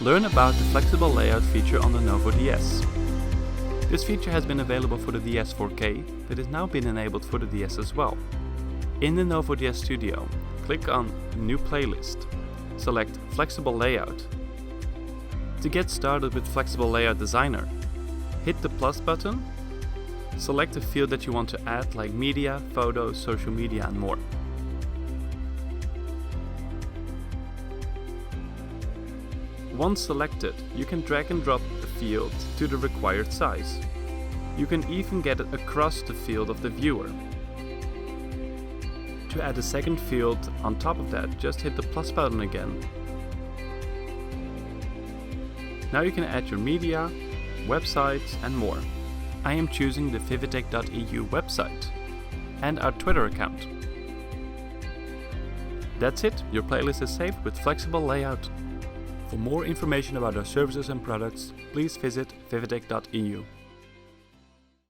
Learn about the flexible layout feature on the NovoDS. This feature has been available for the DS 4K, but has now been enabled for the DS as well. In the NovoDS Studio, click on New Playlist. Select Flexible Layout. To get started with Flexible Layout Designer, hit the plus button. Select a field that you want to add, like media, photos, social media and more. Once selected, you can drag and drop the field to the required size. You can even get it across the field of the viewer. To add a second field on top of that, just hit the plus button again. Now you can add your media, websites and more. I am choosing the Vivitek.eu website and our Twitter account. That's it, your playlist is saved with flexible layout. For more information about our services and products, please visit Vivitek.eu.